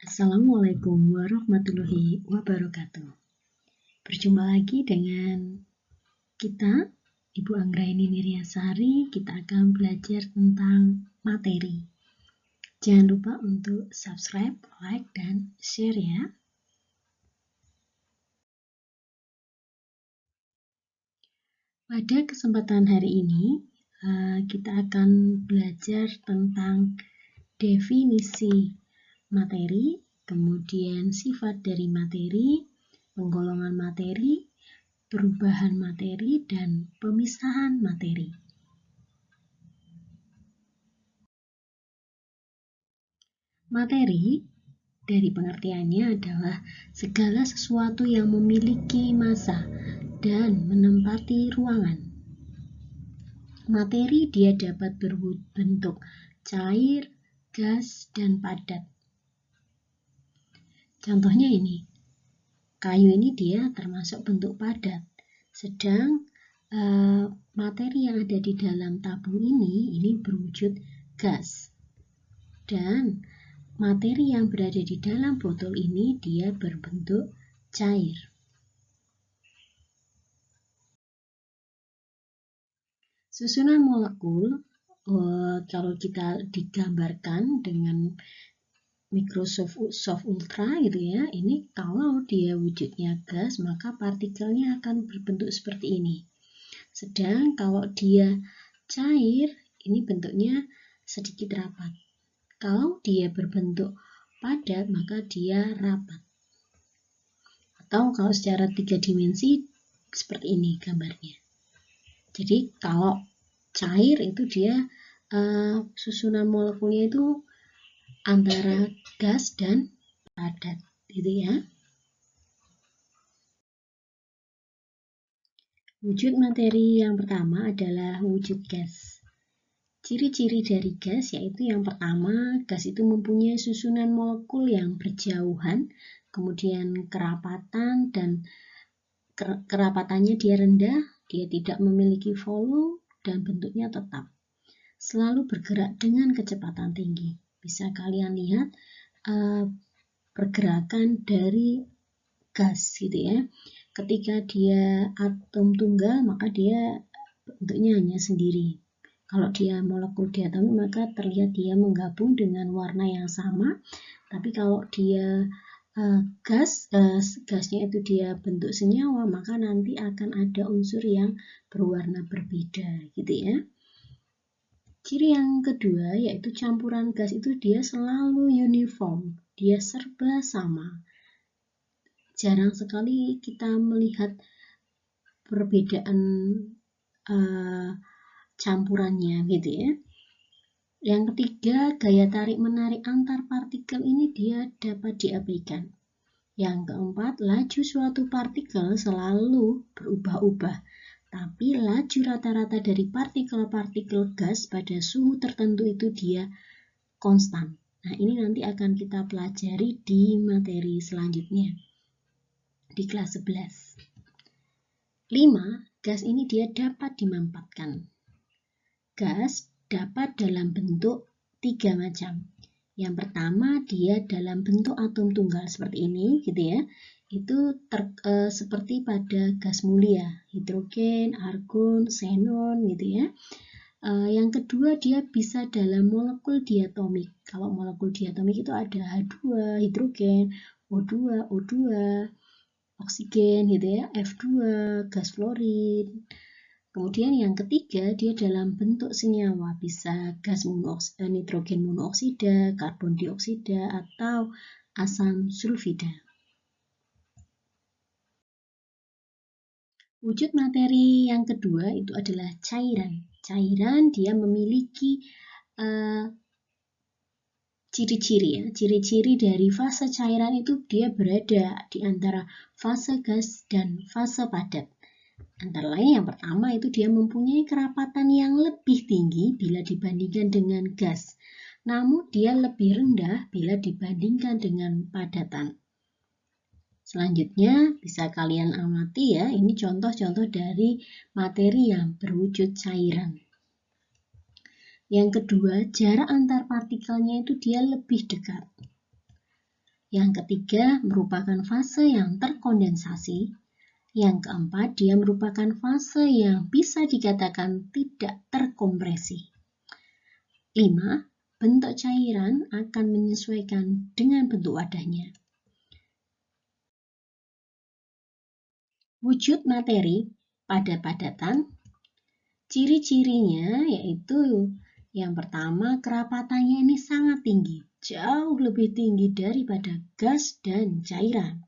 Assalamualaikum warahmatullahi wabarakatuh. Berjumpa lagi dengan kita, Ibu Anggraini Niryasari. Kita akan belajar tentang materi. Jangan lupa untuk subscribe, like, dan share ya. Pada kesempatan hari ini, kita akan belajar tentang definisi materi, kemudian sifat dari materi, penggolongan materi, perubahan materi, dan pemisahan materi. Materi dari pengertiannya adalah segala sesuatu yang memiliki massa dan menempati ruangan. Materi dia dapat berbentuk cair, gas, dan padat. Contohnya ini, kayu ini dia termasuk bentuk padat, sedang materi yang ada di dalam tabung ini berwujud gas. Dan materi yang berada di dalam botol ini dia berbentuk cair. Susunan molekul kalau kita digambarkan dengan Microsoft Ultra gitu ya, ini kalau dia wujudnya gas maka partikelnya akan berbentuk seperti ini. Sedang kalau dia cair ini bentuknya sedikit rapat. Kalau dia berbentuk padat maka dia rapat. Atau kalau secara 3 dimensi seperti ini gambarnya. Jadi kalau cair itu dia susunan molekulnya itu antara gas dan padat, gitu ya. Wujud materi yang pertama adalah wujud gas. Ciri-ciri dari gas yaitu yang pertama, gas itu mempunyai susunan molekul yang berjauhan, kemudian kerapatan dan kerapatannya dia rendah, dia tidak memiliki volume dan bentuknya tetap. Selalu bergerak dengan kecepatan tinggi. Bisa kalian lihat pergerakan dari gas gitu ya. Ketika dia atom tunggal maka dia bentuknya hanya sendiri. Kalau dia molekul diatomik maka terlihat dia menggabung dengan warna yang sama. Tapi kalau dia gasnya itu dia bentuk senyawa maka nanti akan ada unsur yang berwarna berbeda gitu ya. Ciri yang kedua yaitu campuran gas itu dia selalu uniform, dia serba sama. Jarang sekali kita melihat perbedaan campurannya gitu ya. Yang ketiga, gaya tarik-menarik antar partikel ini dia dapat diabaikan. Yang keempat, laju suatu partikel selalu berubah-ubah, tapi laju rata-rata dari partikel-partikel gas pada suhu tertentu itu dia konstan. Nah, ini nanti akan kita pelajari di materi selanjutnya di kelas 11. 5. Gas ini dia dapat dimanfaatkan. Gas dapat dalam bentuk 3 macam. Yang pertama dia dalam bentuk atom tunggal seperti ini gitu ya. Itu seperti pada gas mulia, hidrogen, argon, xenon gitu ya. Yang kedua dia bisa dalam molekul diatomik. Kalau molekul diatomik itu ada H2, hidrogen, O2, O2, oksigen gitu ya, F2, gas fluorin. Kemudian yang ketiga dia dalam bentuk senyawa, bisa gas nitrogen monoksida, karbon dioksida, atau asam sulfida. Wujud materi yang kedua itu adalah cairan. Cairan dia memiliki ciri-ciri ya. Ciri-ciri dari fase cairan itu dia berada di antara fase gas dan fase padat. Antara lain yang pertama itu dia mempunyai kerapatan yang lebih tinggi bila dibandingkan dengan gas. Namun dia lebih rendah bila dibandingkan dengan padatan. Selanjutnya bisa kalian amati ya, ini contoh-contoh dari materi yang berwujud cairan. Yang kedua, jarak antar partikelnya itu dia lebih dekat. Yang ketiga merupakan fase yang terkondensasi. Yang keempat, dia merupakan fase yang bisa dikatakan tidak terkompresi. 5. Bentuk cairan akan menyesuaikan dengan bentuk wadahnya. Wujud materi pada padatan, ciri-cirinya yaitu yang pertama, kerapatannya ini sangat tinggi, jauh lebih tinggi daripada gas dan cairan.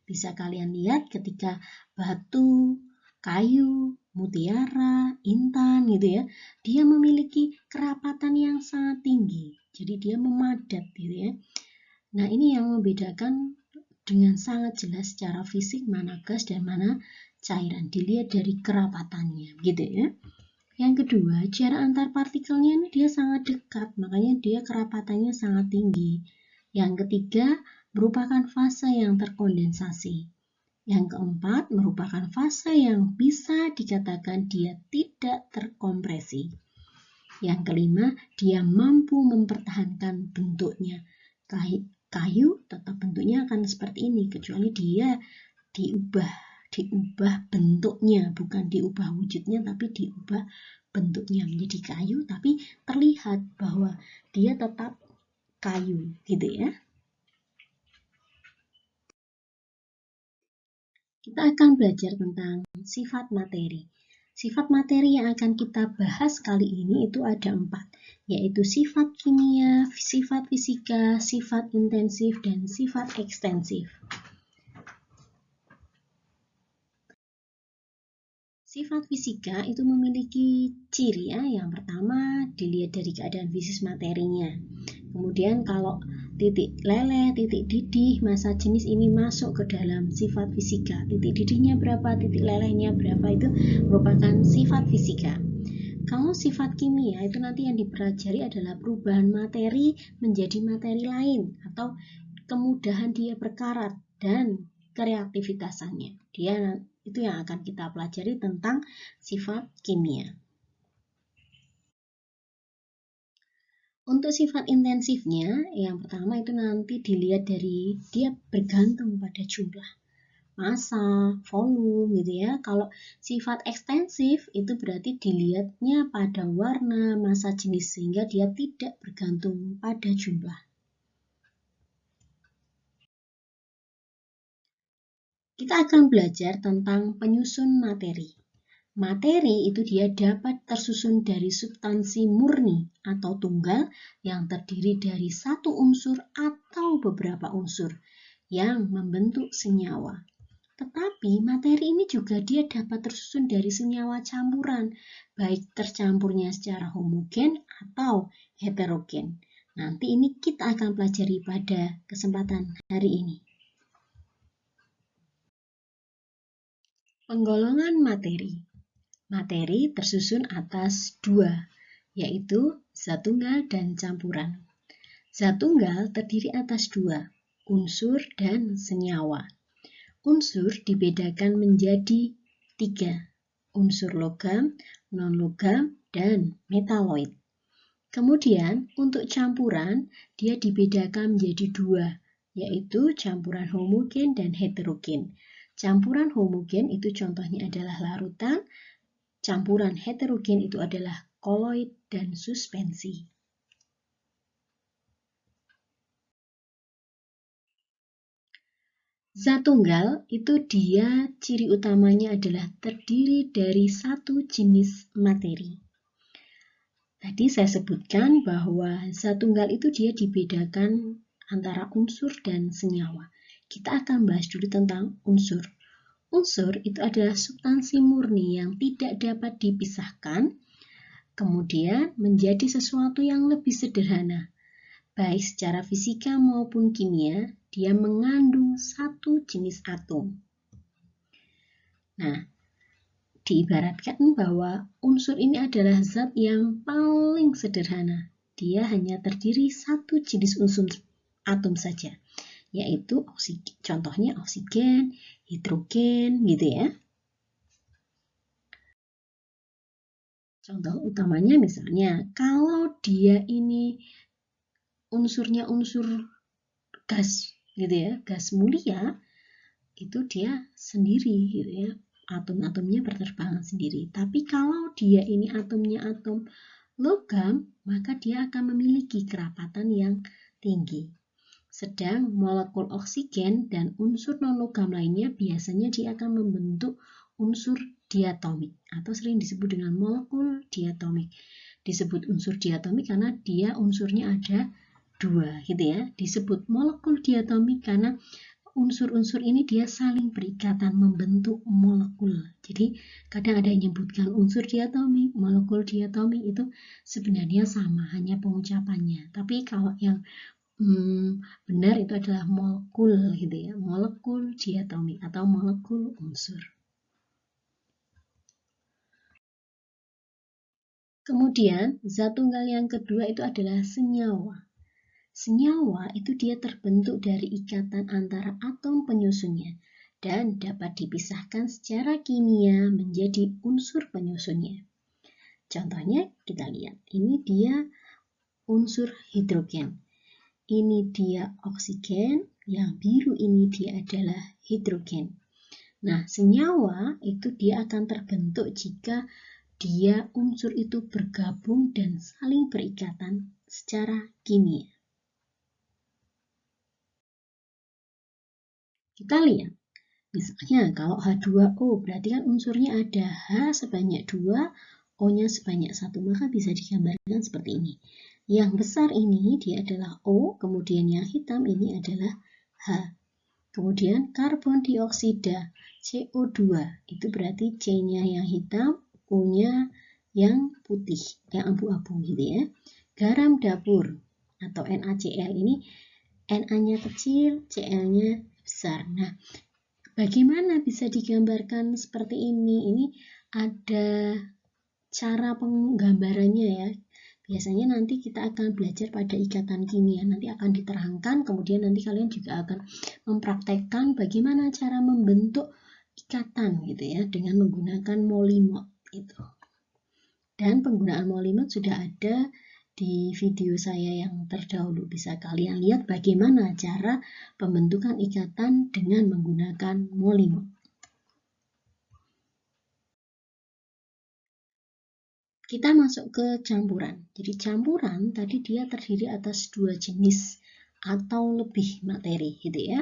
Bisa kalian lihat ketika batu, kayu, mutiara, intan gitu ya, dia memiliki kerapatan yang sangat tinggi. Jadi dia memadat gitu ya. Nah, ini yang membedakan dengan sangat jelas secara fisik mana gas dan mana cairan. Dilihat dari kerapatannya gitu ya. Yang kedua, jarak antar partikelnya ini dia sangat dekat, makanya dia kerapatannya sangat tinggi. Yang ketiga, merupakan fase yang terkondensasi. Yang keempat, merupakan fase yang bisa dikatakan dia tidak terkompresi. Yang kelima, dia mampu mempertahankan bentuknya. Kayu tetap bentuknya akan seperti ini, kecuali dia diubah bentuknya, bukan diubah wujudnya, tapi diubah bentuknya menjadi kayu, tapi terlihat bahwa dia tetap kayu, gitu ya. Kita akan belajar tentang sifat materi. Sifat materi yang akan kita bahas kali ini itu ada 4, yaitu sifat kimia, sifat fisika, sifat intensif, dan sifat ekstensif. Sifat fisika itu memiliki ciri ya. Yang pertama dilihat dari keadaan fisik materinya. Kemudian kalau titik leleh, titik didih, massa jenis ini masuk ke dalam sifat fisika. Titik didihnya berapa, titik lelehnya berapa, itu merupakan sifat fisika. Kalau sifat kimia itu nanti yang dipelajari adalah perubahan materi menjadi materi lain atau kemudahan dia berkarat dan kreativitasannya. Dia itu yang akan kita pelajari tentang sifat kimia. Untuk sifat intensifnya, yang pertama itu nanti dilihat dari dia bergantung pada jumlah, massa, volume gitu ya. Kalau sifat ekstensif itu berarti dilihatnya pada warna, massa jenis, sehingga dia tidak bergantung pada jumlah. Kita akan belajar tentang penyusun materi. Materi itu dia dapat tersusun dari substansi murni atau tunggal yang terdiri dari satu unsur atau beberapa unsur yang membentuk senyawa. Tetapi materi ini juga dia dapat tersusun dari senyawa campuran, baik tercampurnya secara homogen atau heterogen. Nanti ini kita akan pelajari pada kesempatan hari ini. Penggolongan materi. Materi tersusun atas 2, yaitu zat tunggal dan campuran. Zat tunggal terdiri atas 2, unsur dan senyawa. Unsur dibedakan menjadi 3, unsur logam, non-logam, dan metaloid. Kemudian untuk campuran dia dibedakan menjadi 2, yaitu campuran homogen dan heterogen. Campuran homogen itu contohnya adalah larutan, campuran heterogen itu adalah koloid dan suspensi. Zat tunggal itu dia ciri utamanya adalah terdiri dari satu jenis materi. Tadi saya sebutkan bahwa zat tunggal itu dia dibedakan antara unsur dan senyawa. Kita akan bahas dulu tentang unsur. Unsur itu adalah substansi murni yang tidak dapat dipisahkan, kemudian menjadi sesuatu yang lebih sederhana. Baik secara fisika maupun kimia, dia mengandung satu jenis atom. Nah, diibaratkan bahwa unsur ini adalah zat yang paling sederhana. Dia hanya terdiri satu jenis unsur atom saja, yaitu oksigen. Contohnya oksigen, hidrogen, gitu ya. Contoh utamanya misalnya, kalau dia ini unsurnya unsur gas, gitu ya. Gas mulia itu dia sendiri gitu ya. Atom-atomnya berterbangan sendiri. Tapi kalau dia ini atomnya atom logam, maka dia akan memiliki kerapatan yang tinggi. Sedang molekul oksigen dan unsur non-logam lainnya biasanya dia akan membentuk unsur diatomik atau sering disebut dengan molekul diatomik. Disebut unsur diatomik karena dia unsurnya ada 2 gitu ya. Disebut molekul diatomik karena unsur-unsur ini dia saling berikatan membentuk molekul. Jadi kadang ada yang menyebutkan unsur diatomik, molekul diatomik, itu sebenarnya sama, hanya pengucapannya. Tapi kalau yang benar itu adalah molekul gitu ya, molekul diatomik atau molekul unsur. Kemudian zat tunggal yang kedua itu adalah senyawa. Senyawa itu dia terbentuk dari ikatan antara atom penyusunnya dan dapat dipisahkan secara kimia menjadi unsur penyusunnya. Contohnya kita lihat, ini dia unsur hidrogen. Ini dia oksigen, yang biru ini dia adalah hidrogen. Nah, senyawa itu dia akan terbentuk jika dia unsur itu bergabung dan saling berikatan secara kimia. Kita lihat, misalnya kalau H2O berarti kan unsurnya ada H sebanyak 2, O-nya sebanyak 1, maka bisa digambarkan seperti ini. Yang besar ini dia adalah O, kemudian yang hitam ini adalah H. Kemudian karbon dioksida CO2 itu berarti C-nya yang hitam, O-nya yang putih, yang abu-abu gitu ya. Garam dapur atau NaCl ini Na-nya kecil, Cl-nya besar. Nah, bagaimana bisa digambarkan seperti ini? Ini ada cara penggambarannya ya. Biasanya nanti kita akan belajar pada ikatan kimia, nanti akan diterangkan, kemudian nanti kalian juga akan mempraktekkan bagaimana cara membentuk ikatan gitu ya dengan menggunakan molimot itu. Dan penggunaan molimot sudah ada di video saya yang terdahulu, bisa kalian lihat bagaimana cara pembentukan ikatan dengan menggunakan molimot. Kita masuk ke campuran. Jadi campuran tadi dia terdiri atas 2 jenis atau lebih materi gitu ya.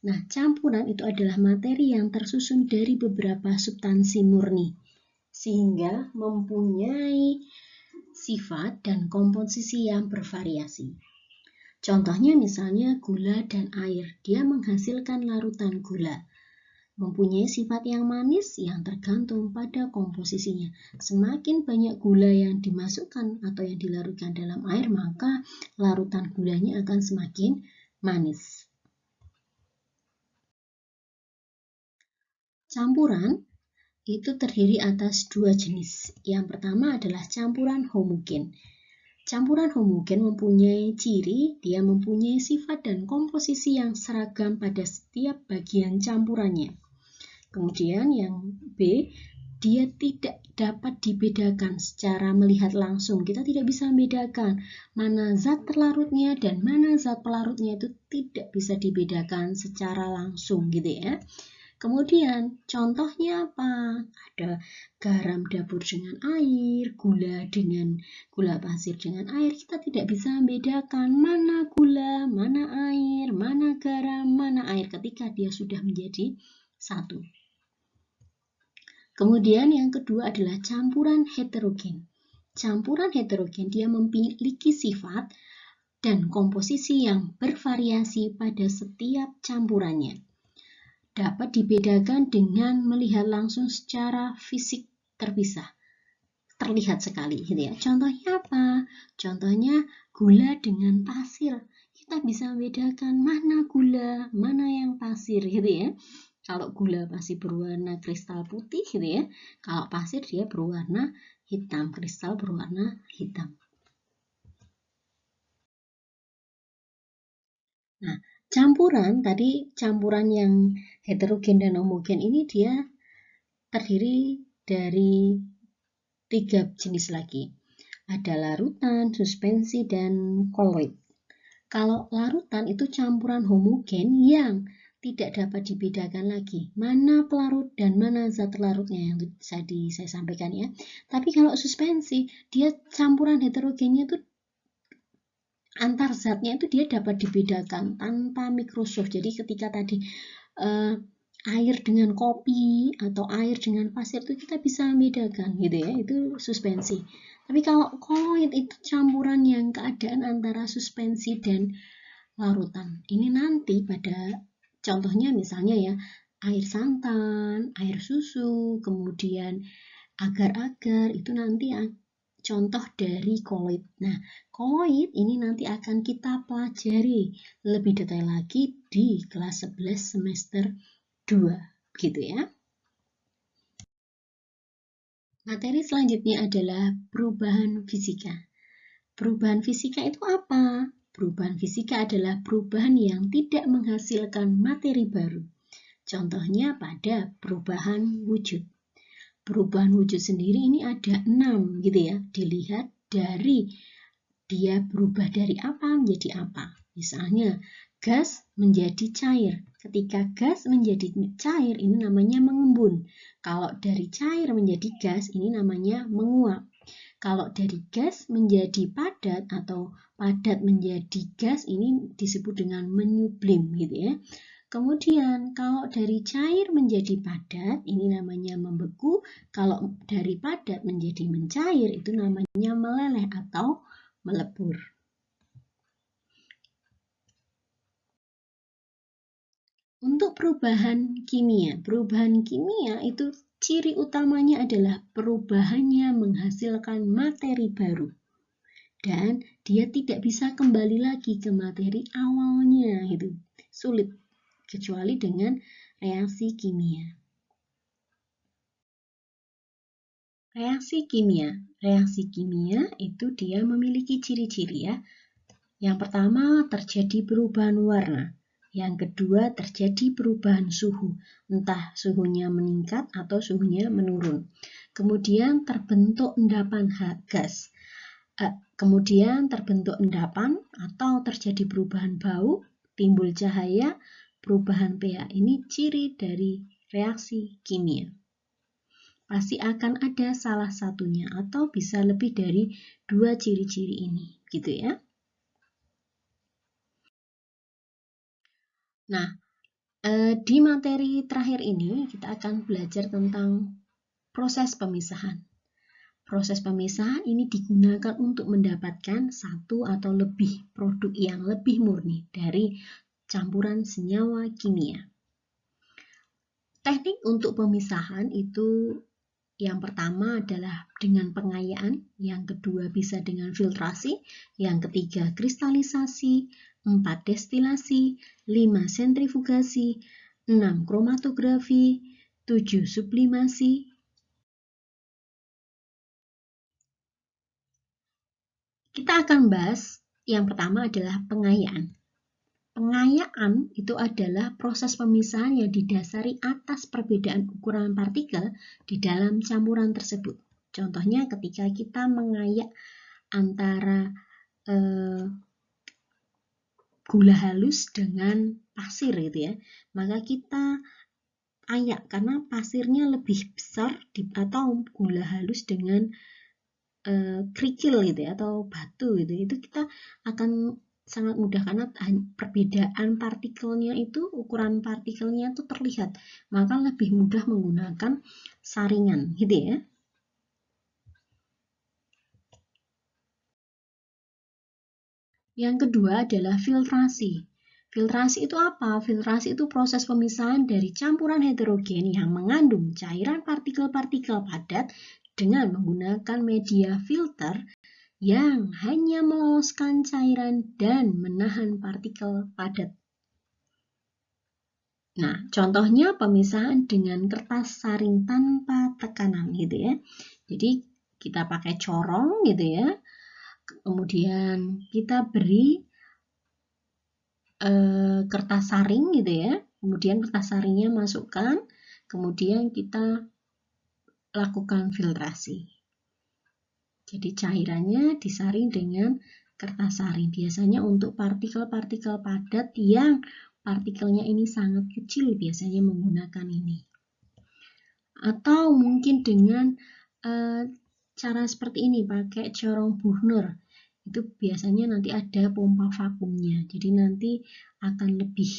Nah, campuran itu adalah materi yang tersusun dari beberapa substansi murni sehingga mempunyai sifat dan komposisi yang bervariasi. Contohnya misalnya gula dan air, dia menghasilkan larutan gula. Mempunyai sifat yang manis yang tergantung pada komposisinya. Semakin banyak gula yang dimasukkan atau yang dilarutkan dalam air, maka larutan gulanya akan semakin manis. Campuran itu terdiri atas 2 jenis. Yang pertama adalah campuran homogen. Campuran homogen mempunyai ciri, dia mempunyai sifat dan komposisi yang seragam pada setiap bagian campurannya. Kemudian yang B, dia tidak dapat dibedakan secara melihat langsung. Kita tidak bisa membedakan mana zat terlarutnya dan mana zat pelarutnya, itu tidak bisa dibedakan secara langsung gitu ya. Kemudian contohnya apa? Ada garam dapur dengan air, gula pasir dengan air. Kita tidak bisa membedakan mana gula, mana air, mana garam, mana air ketika dia sudah menjadi satu. Kemudian yang kedua adalah campuran heterogen. Campuran heterogen dia memiliki sifat dan komposisi yang bervariasi pada setiap campurannya. Dapat dibedakan dengan melihat langsung secara fisik terpisah. Terlihat sekali gitu ya. Contohnya apa? Contohnya gula dengan pasir. Kita bisa membedakan mana gula, mana yang pasir gitu ya. Kalau gula masih berwarna kristal putih gitu ya. Kalau pasir dia berwarna hitam, kristal berwarna hitam. Nah, campuran yang heterogen dan homogen ini dia terdiri dari 3 jenis lagi. Ada larutan, suspensi, dan koloid. Kalau larutan itu campuran homogen yang tidak dapat dibedakan lagi mana pelarut dan mana zat larutnya yang tadi saya sampaikan ya. Tapi kalau suspensi, dia campuran heterogennya itu antar zatnya itu dia dapat dibedakan tanpa mikroskop. Jadi ketika tadi air dengan kopi atau air dengan pasir itu kita bisa membedakan gitu ya, itu suspensi. Tapi kalau koloid itu campuran yang keadaan antara suspensi dan larutan. Ini nanti pada contohnya misalnya ya, air santan, air susu, kemudian agar-agar, itu nanti contoh dari koloid. Nah, koloid ini nanti akan kita pelajari lebih detail lagi di kelas 11 semester 2, gitu ya. Materi selanjutnya adalah perubahan fisika. Perubahan fisika itu apa? Perubahan fisika adalah perubahan yang tidak menghasilkan materi baru. Contohnya pada perubahan wujud. Perubahan wujud sendiri ini ada 6 gitu ya. Dilihat dari dia berubah dari apa menjadi apa. Misalnya gas menjadi cair. Ketika gas menjadi cair ini namanya mengembun. Kalau dari cair menjadi gas ini namanya menguap. Kalau dari gas menjadi padat atau padat menjadi gas ini disebut dengan menyublim gitu ya. Kemudian kalau dari cair menjadi padat ini namanya membeku. Kalau dari padat menjadi mencair itu namanya meleleh atau melebur. Untuk perubahan kimia itu ciri utamanya adalah perubahannya menghasilkan materi baru. Dan dia tidak bisa kembali lagi ke materi awalnya, itu sulit kecuali dengan reaksi kimia. Reaksi kimia itu dia memiliki ciri-ciri ya. Yang pertama terjadi perubahan warna. Yang kedua terjadi perubahan suhu, entah suhunya meningkat atau suhunya menurun. Kemudian terbentuk endapan gas. Kemudian terbentuk endapan atau terjadi perubahan bau, timbul cahaya, perubahan pH. Ini ciri dari reaksi kimia. Pasti akan ada salah satunya atau bisa lebih dari 2 ciri-ciri ini, gitu ya. Nah, di materi terakhir ini kita akan belajar tentang proses pemisahan. Proses pemisahan ini digunakan untuk mendapatkan satu atau lebih produk yang lebih murni dari campuran senyawa kimia. Teknik untuk pemisahan itu yang pertama adalah dengan pengayaan, yang kedua bisa dengan filtrasi, yang ketiga kristalisasi, 4 destilasi, 5 sentrifugasi, 6 kromatografi, 7 sublimasi. Kita akan bahas yang pertama adalah pengayaan. Pengayaan itu adalah proses pemisahan yang didasari atas perbedaan ukuran partikel di dalam campuran tersebut. Contohnya ketika kita mengayak antara gula halus dengan pasir gitu ya, maka kita ayak karena pasirnya lebih besar atau gula halus dengan kerikil gitu ya, atau batu gitu, itu kita akan sangat mudah karena perbedaan partikelnya itu, ukuran partikelnya itu terlihat, maka lebih mudah menggunakan saringan gitu ya. Yang kedua adalah filtrasi. Filtrasi itu apa? Filtrasi itu proses pemisahan dari campuran heterogen yang mengandung cairan partikel-partikel padat dengan menggunakan media filter yang hanya meloloskan cairan dan menahan partikel padat. Nah, contohnya pemisahan dengan kertas saring tanpa tekanan gitu ya. Jadi kita pakai corong gitu ya. Kemudian kita beri kertas saring gitu ya. Kemudian kertas saringnya masukkan, kemudian kita lakukan filtrasi. Jadi cairannya disaring dengan kertas saring. Biasanya untuk partikel-partikel padat yang partikelnya ini sangat kecil, biasanya menggunakan ini. Atau mungkin dengan cara seperti ini, pakai corong Buchner. Itu biasanya nanti ada pompa vakumnya. Jadi nanti akan lebih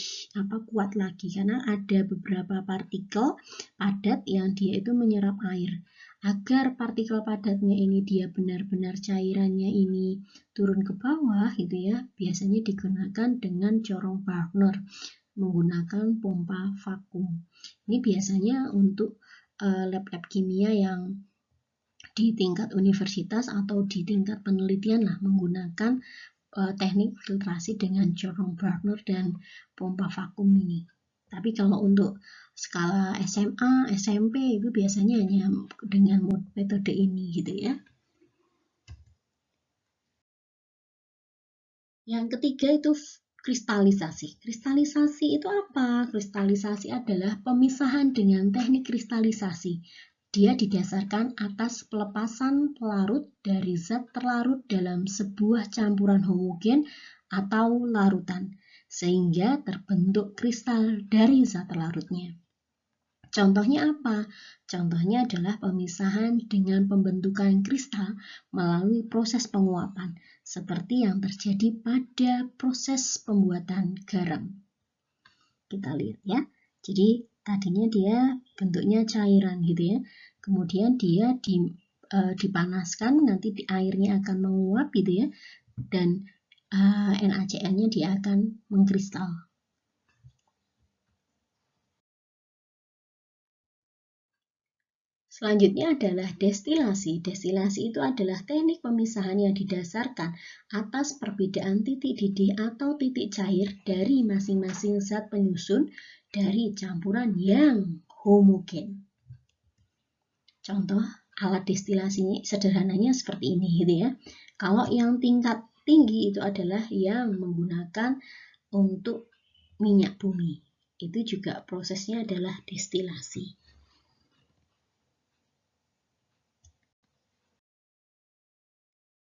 kuat lagi karena ada beberapa partikel padat yang dia itu menyerap air. Agar partikel padatnya ini dia benar-benar cairannya ini turun ke bawah gitu ya, biasanya digunakan dengan corong Buchner menggunakan pompa vakum. Ini biasanya untuk lab-lab kimia yang di tingkat universitas atau di tingkat penelitian lah, menggunakan teknik filtrasi dengan corong Buchner dan pompa vakum ini. Tapi kalau untuk skala SMA, SMP itu biasanya hanya dengan metode ini gitu ya. Yang ketiga itu kristalisasi. Kristalisasi itu apa? Kristalisasi adalah pemisahan dengan teknik kristalisasi. Dia didasarkan atas pelepasan pelarut dari zat terlarut dalam sebuah campuran homogen atau larutan, sehingga terbentuk kristal dari zat terlarutnya. Contohnya apa? Contohnya adalah pemisahan dengan pembentukan kristal melalui proses penguapan, seperti yang terjadi pada proses pembuatan garam. Kita lihat ya. Jadi tadinya dia bentuknya cairan gitu ya. Kemudian dia dipanaskan, nanti airnya akan menguap gitu ya. Dan NaCl-nya dia akan mengkristal. Selanjutnya adalah destilasi. Destilasi itu adalah teknik pemisahan yang didasarkan atas perbedaan titik didih atau titik cair dari masing-masing zat penyusun dari campuran yang homogen. Contoh alat destilasi sederhananya seperti ini gitu ya. Kalau yang tingkat tinggi itu adalah yang menggunakan untuk minyak bumi. Itu juga prosesnya adalah destilasi.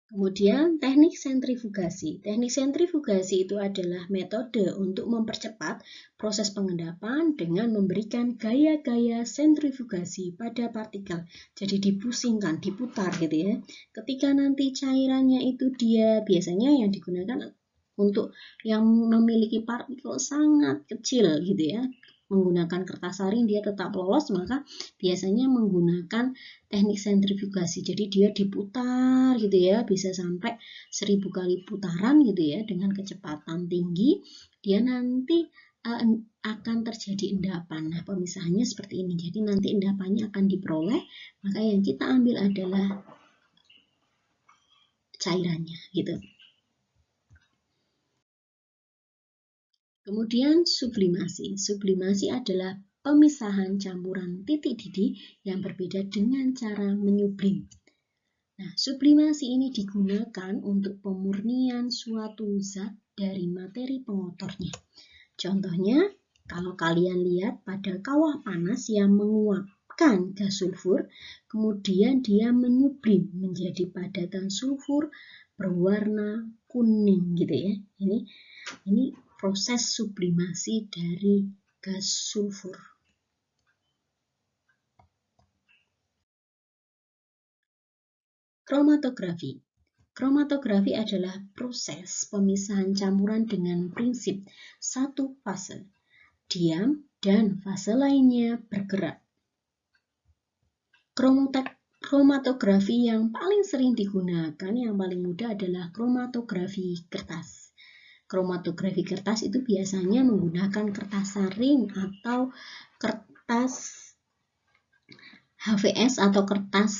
Kemudian teknik sentrifugasi. Teknik sentrifugasi itu adalah metode untuk mempercepat proses pengendapan dengan memberikan gaya-gaya sentrifugasi pada partikel. Jadi dipusingkan, diputar gitu ya. Ketika nanti cairannya itu dia biasanya yang digunakan untuk yang memiliki partikel sangat kecil gitu ya. Menggunakan kertas saring dia tetap lolos, maka biasanya menggunakan teknik sentrifugasi. Jadi dia diputar gitu ya, bisa sampai 1000 kali putaran gitu ya dengan kecepatan tinggi. Dia nanti akan terjadi endapan. Nah, pemisahannya seperti ini. Jadi nanti endapannya akan diperoleh, maka yang kita ambil adalah cairannya gitu. Kemudian sublimasi. Sublimasi adalah pemisahan campuran titik didih yang berbeda dengan cara menyublim. Nah, sublimasi ini digunakan untuk pemurnian suatu zat dari materi pengotornya. Contohnya, kalau kalian lihat pada kawah panas yang menguapkan gas sulfur, kemudian dia menyublim menjadi padatan sulfur berwarna kuning gitu ya. Ini proses sublimasi dari gas sulfur. Kromatografi. Kromatografi adalah proses pemisahan campuran dengan prinsip satu fase diam dan fase lainnya bergerak. Kromatografi yang paling sering digunakan, yang paling mudah adalah kromatografi kertas. Kromatografi kertas itu biasanya menggunakan kertas saring atau kertas HVS atau kertas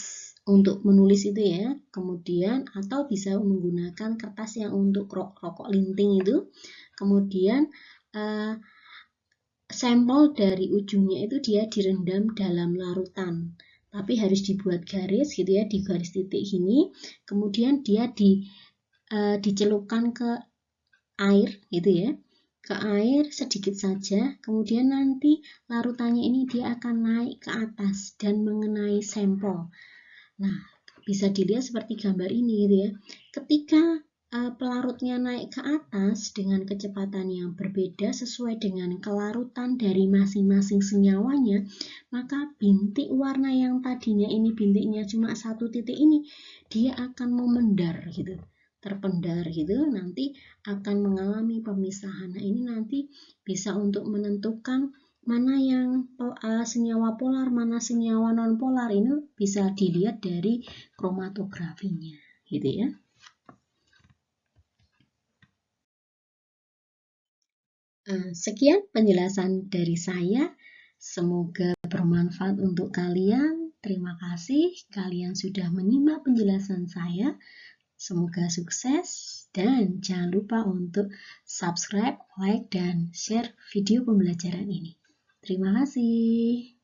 untuk menulis itu ya. Kemudian atau bisa menggunakan kertas yang untuk rokok linting itu. Kemudian sampel dari ujungnya itu dia direndam dalam larutan. Tapi harus dibuat garis gitu ya, di garis titik ini. Kemudian dia dicelupkan ke air gitu ya, ke air sedikit saja, kemudian nanti larutannya ini dia akan naik ke atas dan mengenai sampel. Nah, bisa dilihat seperti gambar ini gitu ya. Ketika pelarutnya naik ke atas dengan kecepatan yang berbeda sesuai dengan kelarutan dari masing-masing senyawanya, maka bintik warna yang tadinya ini bintiknya cuma satu titik ini, dia akan memendar gitu, terpendar gitu, nanti akan mengalami pemisahan. Nah, ini nanti bisa untuk menentukan mana yang senyawa polar, mana senyawa non polar, ini bisa dilihat dari kromatografinya gitu ya. Sekian penjelasan dari saya. Semoga bermanfaat untuk kalian. Terima kasih kalian sudah menyimak penjelasan saya. Semoga sukses dan jangan lupa untuk subscribe, like, dan share video pembelajaran ini. Terima kasih.